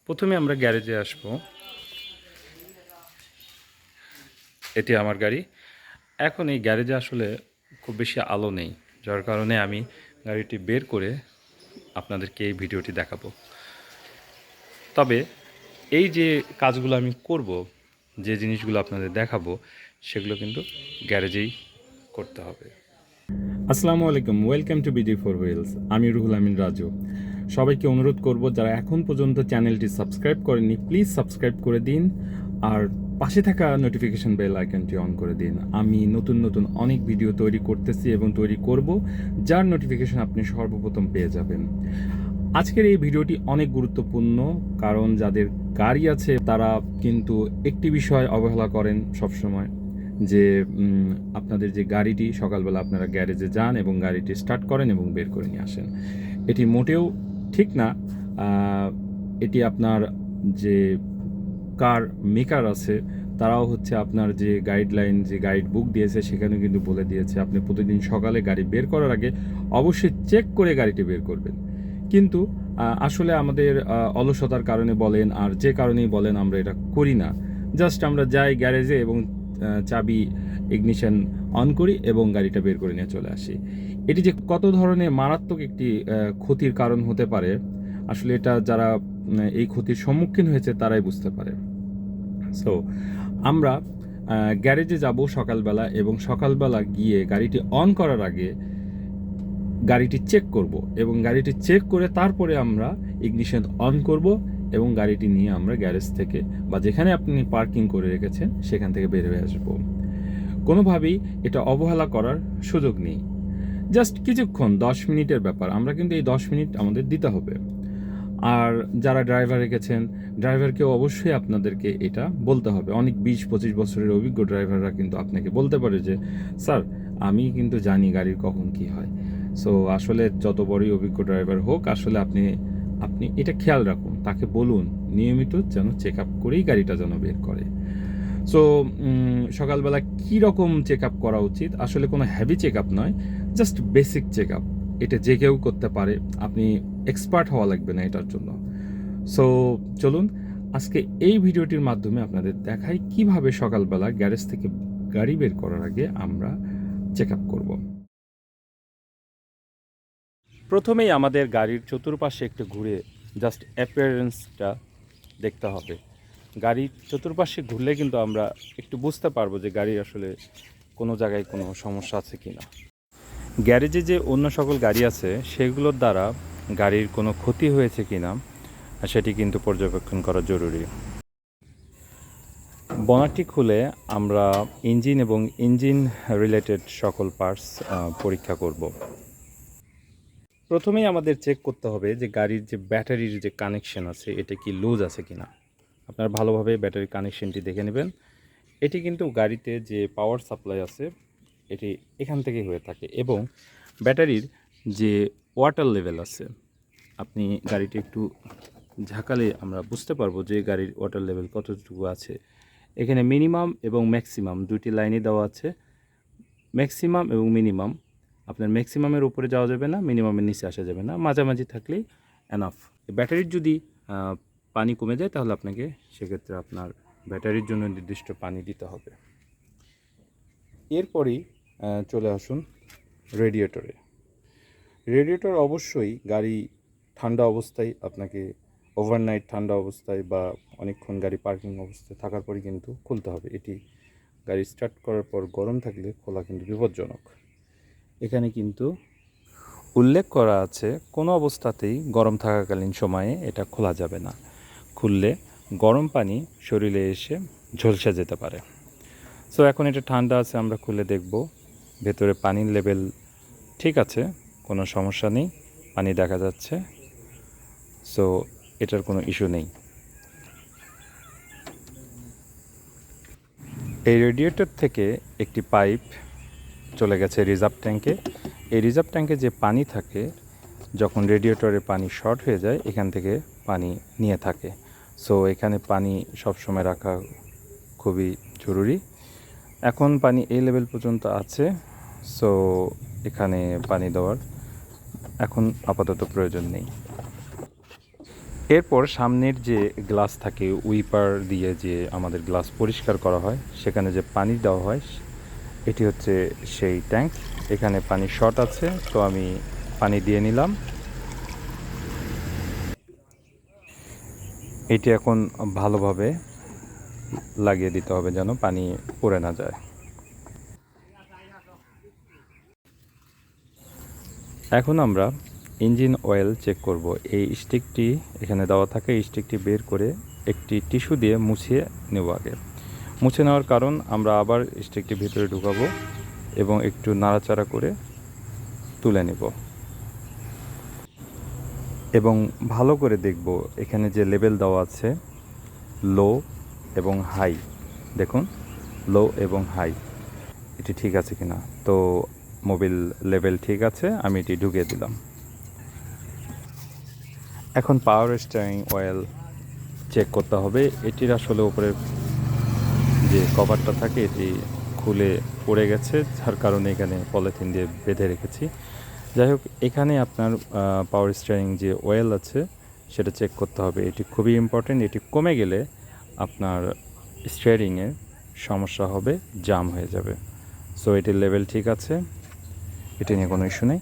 প্রথমে আমরা গ্যারেজে আসব। এটি আমার গাড়ি। এখন এই গ্যারেজে আসলে খুব বেশি আলো নেই, যার কারণে আমি গাড়িটি বের করে আপনাদেরকে এই ভিডিওটি দেখাবো। তবে এই যে কাজগুলো আমি করব, যে জিনিসগুলো আপনাদের দেখাবো, সেগুলো কিন্তু গ্যারেজেই করতে হবে। আসসালামু আলাইকুম, welcome to BD four wheels. আমি রুহুল আমিন রাজু। সবাইকে অনুরোধ করব, যারা এখন পর্যন্ত চ্যানেলটি সাবস্ক্রাইব করেননি, প্লিজ সাবস্ক্রাইব করে দিন আর পাশে থাকা নোটিফিকেশন বেল আইকনটি অন করে দিন। আমি নতুন নতুন অনেক ভিডিও তৈরি করতেছি এবং তৈরি করব, যার নোটিফিকেশন আপনি সর্বপ্রথম পেয়ে যাবেন। আজকের এই ভিডিওটি অনেক গুরুত্বপূর্ণ, কারণ যাদের গাড়ি আছে তারা কিন্তু একটি বিষয় অবহেলা করেন সবসময়, যে আপনাদের যে গাড়িটি সকালবেলা আপনারা গ্যারেজে যান এবং গাড়িটি স্টার্ট করেন এবং বের করে নিয়ে আসেন। এটি মোটেও ঠিক না। এটি আপনার যে কার মেকার আছে তারাও হচ্ছে আপনার যে গাইডলাইন, যে গাইড বুক দিয়েছে সেখানে কিন্তু বলে দিয়েছে আপনি প্রতিদিন সকালে গাড়ি বের করার আগে অবশ্যই চেক করে গাড়িটি বের করবেন। কিন্তু আসলে আমাদের অলসতার কারণে বলেন আর যে কারণেই বলেন, আমরা এটা করি না। জাস্ট আমরা যাই গ্যারেজে এবং চাবি ইগনিশন অন করি এবং গাড়িটা বের করে নিয়ে চলে আসি। এটি যে কত ধরনের মারাত্মক একটি ক্ষতির কারণ হতে পারে, আসলে এটা যারা এই ক্ষতির সম্মুখীন হয়েছে তারাই বুঝতে পারে। সো আমরা গ্যারেজে যাব সকালবেলা এবং সকালবেলা গিয়ে গাড়িটি অন করার আগে গাড়িটি চেক করব এবং গাড়িটি চেক করে তারপরে আমরা ইগনিশন অন করব এবং গাড়িটি নিয়ে আমরা গ্যারেজ থেকে বা যেখানে আপনি পার্কিং করে রেখেছেন সেখান থেকে বের হয়ে আসব। কোনোভাবেই এটা অবহেলা করার সুযোগ নেই। জাস্ট কিছুক্ষণ, 10 মিনিটের ব্যাপার, আমরা কিন্তু এই 10 মিনিট আমাদের দিতে হবে। আর যারা ড্রাইভার রেখেছেন, ড্রাইভারকেও অবশ্যই আপনাদেরকে এটা বলতে হবে। অনেক 20-25 বছরের অভিজ্ঞ ড্রাইভাররা কিন্তু আপনাকে বলতে পারে যে স্যার, আমি কিন্তু জানি গাড়ির কখন কি হয়। সো আসলে যত বড়ই অভিজ্ঞ ড্রাইভার হোক, আসলে আপনি আপনি এটা খেয়াল রাখুন, তাকে বলুন নিয়মিত যেন চেক আপ করেই গাড়িটা যেন বের করে। সো সকালবেলা কী রকম চেক আপ করা উচিত? আসলে কোনো হেভি চেক আপ নয়, জাস্ট বেসিক চেক আপ। এটা যে কেউ করতে পারে, আপনি এক্সপার্ট হওয়া লাগবে না এটার জন্য। সো চলুন আজকে এই ভিডিওটির মাধ্যমে আপনাদের দেখাই কিভাবে সকালবেলা গ্যারেজ থেকে গাড়ি বের করার আগে আমরা চেক আপ করব। প্রথমেই আমাদের গাড়ির চতুর্পাশে একটু ঘুরে জাস্ট অ্যাপিয়ারেন্সটা দেখতে হবে। গাড়ির চতুর্পাশে ঘুরলে কিন্তু আমরা একটু বুঝতে পারবো যে গাড়ির আসলে কোনো জায়গায় কোনো সমস্যা আছে কি না। গ্যারেজে যে অন্য সকল গাড়ি আছে সেগুলোর দ্বারা গাড়ির কোনো ক্ষতি হয়েছে কি না সেটি কিন্তু পর্যবেক্ষণ করা জরুরি। বনারটি খুলে আমরা ইঞ্জিন এবং ইঞ্জিন রিলেটেড সকল পার্টস পরীক্ষা করব। প্রথমেই আমাদের চেক করতে হবে যে গাড়ির যে ব্যাটারির যে কানেকশন আছে এটা কি লুজ আছে কি না। আপনারা ভালোভাবে ব্যাটারির কানেকশনটি দেখে নেবেন। এটি কিন্তু গাড়িতে যে পাওয়ার সাপ্লাই আছে এটি এখান থেকেই হয়ে থাকে এবং ব্যাটারির যে ওয়াটার লেভেল আছে, আপনি গাড়িটি একটু ঝাঁকালে আমরা বুঝতে পারবো যে গাড়ির ওয়াটার লেভেল কতটুকু আছে। এখানে মিনিমাম এবং ম্যাক্সিমাম দুইটি লাইনে দেওয়া আছে। ম্যাক্সিমাম এবং মিনিমাম, আপনার ম্যাক্সিমামের উপরে যাওয়া যাবে না, মিনিমামের নিচে আসা যাবে না, মাঝামাঝি থাকলেই এনাফ। ব্যাটারির যদি পানি কমে যায় তাহলে আপনাকে সেক্ষেত্রে আপনার ব্যাটারির জন্য নির্দিষ্ট পানি দিতে হবে। এরপরই চলে আসুন রেডিয়েটরে। রেডিয়েটর অবশ্যই গাড়ি ঠান্ডা অবস্থায় আপনাকে ওভারনাইট ঠান্ডা অবস্থায় বা অনেকক্ষণ গাড়ি পার্কিং অবস্থায় থাকার পরই কিন্তু খুলতে হবে। এটি গাড়ি স্টার্ট করার পর গরম থাকলে খোলা কিন্তু বিপজ্জনক। এখানে কিন্তু উল্লেখ করা আছে কোনো অবস্থাতেই গরম থাকাকালীন সময়ে এটা খোলা যাবে না। খুললে গরম পানি শরীরে এসে ঝলসে যেতে পারে। সো এখন এটা ঠান্ডা আছে, আমরা খুলে দেখব ভেতরে পানির লেভেল ঠিক আছে, কোনো সমস্যা নেই, পানি দেখা যাচ্ছে। সো এটার কোনো ইস্যু নেই। এই রেডিয়েটর থেকে একটি পাইপ চলে গেছে রিজার্ভ ট্যাঙ্কে। এই রিজার্ভ ট্যাঙ্কে যে পানি থাকে, যখন রেডিয়েটরে পানি শর্ট হয়ে যায় এখান থেকে পানি নিয়ে থাকে। সো এখানে পানি সবসময় রাখা খুবই জরুরি। এখন পানি এই লেভেল পর্যন্ত আছে, সো এখানে পানি দেওয়ার এখন আপাতত প্রয়োজন নেই। এরপর সামনের যে গ্লাস থাকে উইপার দিয়ে যে আমাদের গ্লাস পরিষ্কার করা হয়, সেখানে যে পানি দেওয়া হয়, এটি হচ্ছে সেই ট্যাঙ্ক। এখানে পানি শর্ট আছে, তো আমি পানি দিয়ে নিলাম। এটি এখন ভালোভাবে লাগিয়ে দিতে হবে যেন পানি পড়ে না যায়। এখন আমরা ইঞ্জিন অয়েল চেক করব। এই স্টিকটি এখানে দেওয়া থাকে, এই স্টিকটি বের করে একটি টিস্যু দিয়ে মুছিয়ে নেব আগে। মুছে নেওয়ার কারণ, আমরা আবার স্টিকটি ভিতরে ঢুকাবো এবং একটু নাড়াচাড়া করে তুলে নেব এবং ভালো করে দেখব এখানে যে লেবেল দেওয়া আছে লো এবং হাই, দেখুন লো এবং হাই এটি ঠিক আছে কিনা। তো মোবিল লেভেল ঠিক আছে, আমি এটি ঢুকিয়ে দিলাম। এখন পাওয়ার স্টিয়ারিং অয়েল চেক করতে হবে। এটির আসলে উপরের যে কভারটা থাকে এটি খুলে পড়ে গেছে, যার কারণে এখানে পলিথিন দিয়ে বেঁধে রেখেছি। যাই হোক, এখানে আপনার পাওয়ার স্টিয়ারিং যে অয়েল আছে সেটা চেক করতে হবে। এটি খুবই ইম্পর্টেন্ট। এটি কমে গেলে আপনার স্টিয়ারিংয়ে সমস্যা হবে, জাম হয়ে যাবে। সো এটির লেভেল ঠিক আছে, এটি নিয়ে কোনো ইস্যু নেই।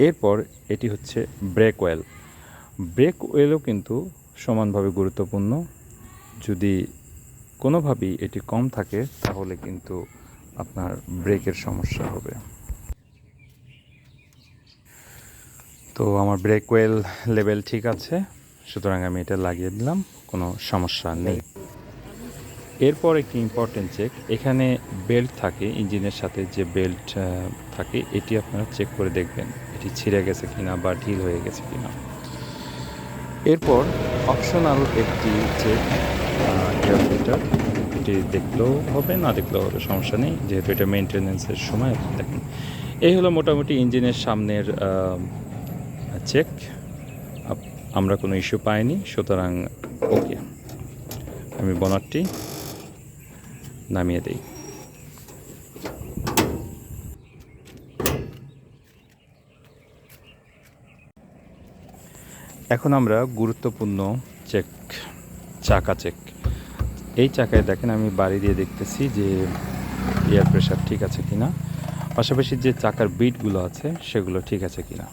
এরপর এটি হচ্ছে ব্রেক অয়েল। ব্রেক অয়েলও কিন্তু সমানভাবে গুরুত্বপূর্ণ। যদি কোনোভাবেই এটি কম থাকে তাহলে কিন্তু আপনার ব্রেকের সমস্যা হবে। তো আমার ব্রেক অয়েল লেভেল ঠিক আছে, সুতরাং আমি এটা লাগিয়ে দিলাম, কোনো সমস্যা নেই। এরপর একটি ইম্পর্টেন্ট চেক, এখানে বেল্ট থাকে, ইঞ্জিনের সাথে যে বেল্ট থাকে এটি আপনারা চেক করে দেখবেন এটি ছিঁড়ে গেছে কিনা বা ঢিল হয়ে গেছে কিনা। এরপর অপশনাল একটি চেক, এয়ার ফিল্টার, এটি দেখলেও হবে না দেখলেও হবে, সমস্যা নেই, যেহেতু এটা মেনটেন্যান্সের সময় আপনি দেখেন। এই হলো মোটামুটি ইঞ্জিনের সামনের চেক। আমরা কোনো ইস্যু পাইনি, সুতরাং ওকে। আমি বনারটি নামিয়ে দিই। এখন আমরা গুরুত্বপূর্ণ চেক, চাকা চেক। এই চাকায় দেখেন আমি বাড়ি দিয়ে দেখতেছি যে এয়ার প্রেশার ঠিক আছে কিনা, পাশাপাশি যে চাকার বিটগুলো আছে সেগুলো ঠিক আছে কিনা।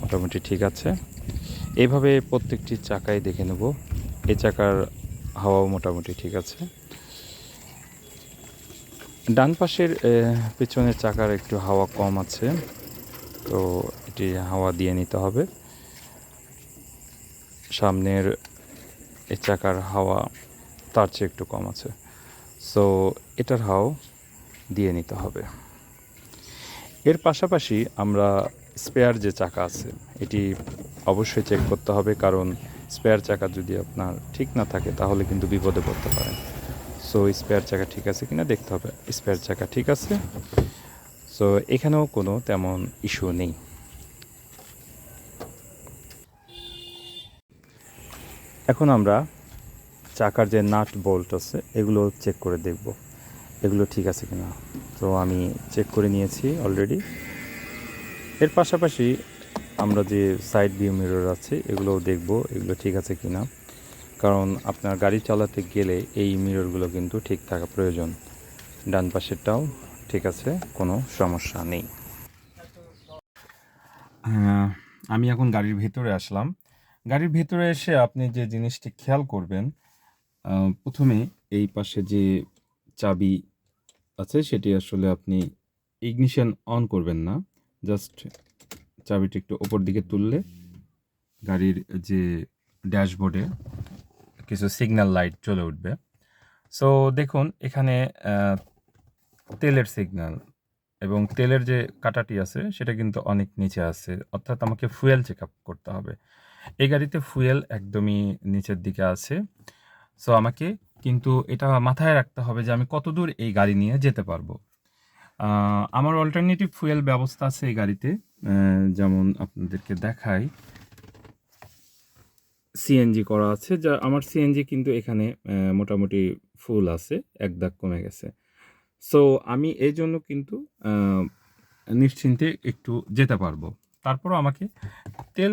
মোটামুটি ঠিক আছে। এইভাবে প্রত্যেকটি চাকায় দেখে নেব। এই চাকার হাওয়াও মোটামুটি ঠিক আছে। ডান পাশের পেছনের চাকার একটু হাওয়া কম আছে, তো এটি হাওয়া দিয়ে নিতে হবে। সামনের এই চাকার হাওয়া তার চেয়ে একটু কম আছে, সো এটার হাওয়া দিয়ে নিতে হবে। এর পাশাপাশি আমরা স্পেয়ার যে চাকা আছে এটি অবশ্যই চেক করতে হবে, কারণ স্পেয়ার চাকা যদি আপনার ঠিক না থাকে তাহলে কিন্তু বিপদে পড়তে পারেন। সো স্পেয়ার চাকা ঠিক আছে কিনা দেখতে হবে। স্পেয়ার চাকা ঠিক আছে, সো এখানেও কোনো তেমন ইস্যু নেই। এখন আমরা চাকার যে নাট বোল্ট আছে এগুলো চেক করে দেখব এগুলো ঠিক আছে কিনা। তো আমি চেক করে নিয়েছি অলরেডি। এর পাশাপাশি আমরা যে সাইড ভিউ মিরর আছে এগুলোও দেখব এগুলো ঠিক আছে কিনা, কারণ আপনার গাড়ি চালাতে গেলে এই মিররগুলো কিন্তু ঠিক থাকা প্রয়োজন। ডান পাশেরটাও ঠিক আছে, কোনো সমস্যা নেই। আমি এখন গাড়ির ভেতরে আসলাম। গাড়ির ভেতরে এসে আপনি যে জিনিসটি খেয়াল করবেন, প্রথমে এই পাশে যে চাবি আছে সেটি আসলে আপনি ইগনিশন অন করবেন না, জাস্ট চাবিটি একটু ওপর দিকে তুললে গাড়ির যে ড্যাশবোর্ডে কিছু সিগন্যাল লাইট জ্বলে উঠবে। সো দেখুন এখানে তেলের সিগন্যাল এবং তেলের যে কাঁটাটি আছে সেটা কিন্তু অনেক নিচে আছে, অর্থাৎ আমাকে ফুয়েল চেক আপ করতে হবে। এই গাড়িতে ফুয়েল একদমই নিচের দিকে আছে। সো আমাকে কিন্তু এটা মাথায় রাখতে হবে যে আমি কতদূর এই গাড়ি নিয়ে যেতে পারবো। আমার অল্টারনেটিভ ফুয়েল ব্যবস্থা আছে এই গাড়িতে, যেমন আপনাদেরকে দেখাই, সিএনজি করা আছে। যা আমার সিএনজি কিন্তু এখানে মোটামুটি ফুল আছে, এক দাগ কমে গেছে। সো আমি এই জন্য কিন্তু নিশ্চিন্তে একটু যেতে পারবো। তারপরও আমাকে তেল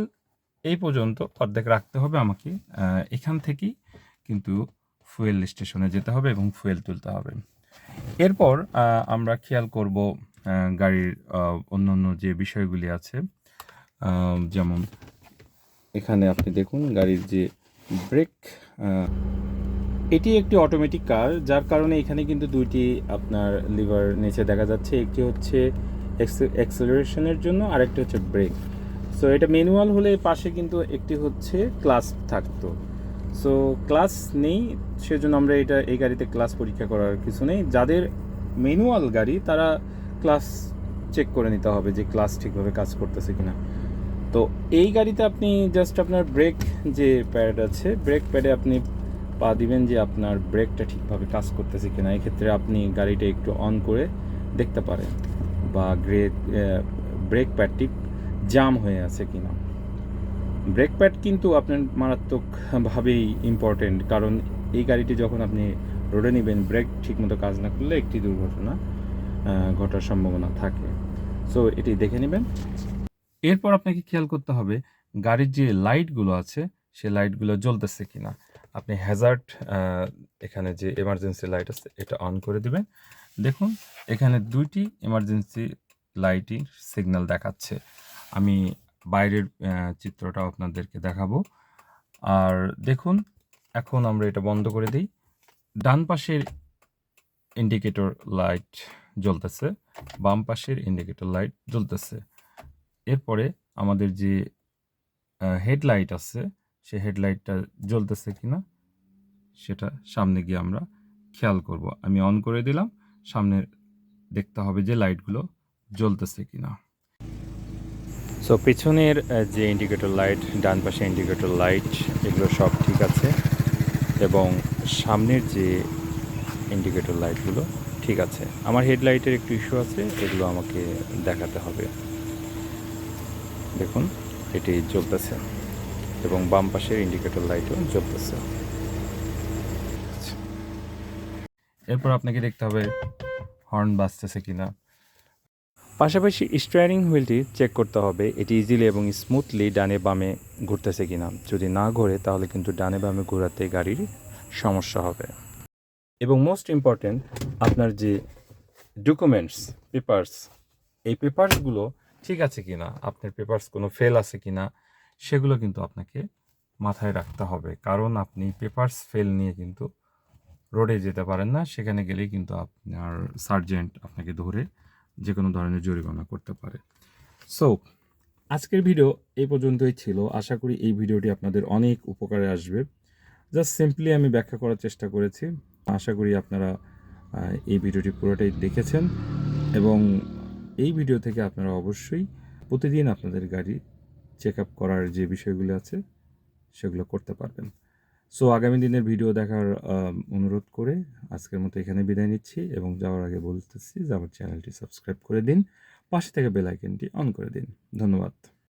এই পর্যন্ত অর্ধেক রাখতে হবে আমাকে। এখান থেকেই কিন্তু ফুয়েল স্টেশনে যেতে হবে এবং ফুয়েল তুলতে হবে। এরপর আমরা খেয়াল করব গাড়ির অন্যান্য যে বিষয়গুলি আছে, যেমন এখানে আপনি দেখুন গাড়ির যে ব্রেক, এটি একটি অটোমেটিক কার, যার কারণে এখানে কিন্তু দুইটি আপনার লিভার নিচে দেখা যাচ্ছে। একটি হচ্ছে অ্যাক্সেলারেশনের জন্য, আরেকটি হচ্ছে ব্রেক। সো এটা ম্যানুয়াল হলে পাশে কিন্তু একটি হচ্ছে ক্লাস থাকতো। সো ক্লাস নেই, সেজন্য আমরা এই গাড়িতে ক্লাস পরীক্ষা করার কিছু নেই। যাদের ম্যানুয়াল গাড়ি তারা ক্লাস চেক করে নিতে হবে যে ক্লাস ঠিকভাবে কাজ করতেছে কিনা। তো এই গাড়িতে আপনি জাস্ট আপনার ব্রেক যে প্যাড আছে, ব্রেক প্যাডে আপনি পা দিবেন যে আপনার ব্রেকটা ঠিকভাবে কাজ করতেছে কিনা। এক্ষেত্রে আপনি গাড়িটা একটু অন করে দেখতে পারেন, বা ব্রেক প্যাডটি জাম হয়ে আছে কিনা। ব্রেক প্যাড কিন্তু আপনার মারাত্মকভাবেই ইম্পর্টেন্ট, কারণ এই গাড়িটি যখন আপনি রোডে নেবেন, ব্রেক ঠিকমতো কাজ না করলে একটি দুর্ঘটনা ঘটার সম্ভাবনা থাকে। সো এটি দেখে নেবেন। এরপর আপনাকে খেয়াল করতে হবে গাড়ির যে লাইটগুলো আছে সে লাইটগুলো জ্বলতেছে কিনা। আপনি হ্যাজার্ড, এখানে যে এমার্জেন্সি লাইট আছে এটা অন করে দিবেন। দেখুন এখানে দুইটি এমার্জেন্সি লাইটিং সিগন্যাল দেখাচ্ছে। আমি বাইরের চিত্রটাও আপনাদেরকে দেখাবো। আর দেখুন এখন আমরা এটা বন্ধ করে দিই। ডান পাশের ইন্ডিকেটর লাইট জ্বলতেছে, বাম পাশের ইন্ডিকেটর লাইট জ্বলতেছে। এরপরে আমাদের যে হেডলাইট আছে সে হেডলাইটটা জ্বলতেছে কিনা সেটা সামনে গিয়ে আমরা খেয়াল করব। আমি অন করে দিলাম, সামনে দেখতে হবে যে লাইটগুলো জ্বলতেছে কিনা। সো পেছনের যে ইন্ডিকেটর লাইট, ডান পাশে ইন্ডিকেটর লাইট, এগুলো সব ঠিক আছে, এবং সামনের যে ইন্ডিকেটর লাইটগুলো ঠিক আছে। আমার হেডলাইটের একটু ইস্যু আছে, এগুলো আমাকে দেখাতে হবে। দেখুন এটি জ্বলতেছে এবং বাম পাশের ইন্ডিকেটর লাইটও জ্বলতেছে। এরপর আপনাকে দেখতে হবে হর্ন বাজতেছে কিনা। পাশাপাশি স্টিয়ারিং হুইলটি চেক করতে হবে এটি ইজিলি এবং স্মুথলি ডানে বামে ঘুরতেছে কিনা। যদি না ঘোরে তাহলে কিন্তু ডানে বামে ঘোরাতে গাড়ির সমস্যা হবে। এবং মোস্ট ইম্পর্ট্যান্ট, আপনার যে ডকুমেন্টস, পেপারস, এই পেপারসগুলো ঠিক আছে কিনা, আপনার পেপারস কোনো ফেল আছে কিনা সেগুলো কিন্তু আপনাকে মাথায় রাখতে হবে। কারণ আপনি পেপারস ফেল নিয়ে কিন্তু রোডে যেতে পারেন না, সেখানে গেলেই কিন্তু আপনার সার্জেন্ট আপনাকে ধরে যে কোনো ধরনের জরিমানা করতে পারে। সো আজকের ভিডিও এই পর্যন্তই ছিল। আশা করি এই ভিডিওটি আপনাদের অনেক উপকারে আসবে। জাস্ট সিম্পলি আমি ব্যাখ্যা করার চেষ্টা করেছি। আশা করি আপনারা এই ভিডিওটি পুরোটাই দেখেছেন, এবং এই ভিডিও থেকে আপনারা অবশ্যই প্রতিদিন আপনাদের গাড়ি চেক আপ করার যে বিষয়গুলো আছে সেগুলো করতে পারবেন। সো আগামী দিনের ভিডিও দেখার অনুরোধ করে আজকের মতো এখানে বিদায় নিচ্ছি, এবং যাওয়ার আগে বলতেছি যে আমার চ্যানেলটি সাবস্ক্রাইব করে দিন, পাশে থেকে বেল আইকনটি অন করে দিন। ধন্যবাদ।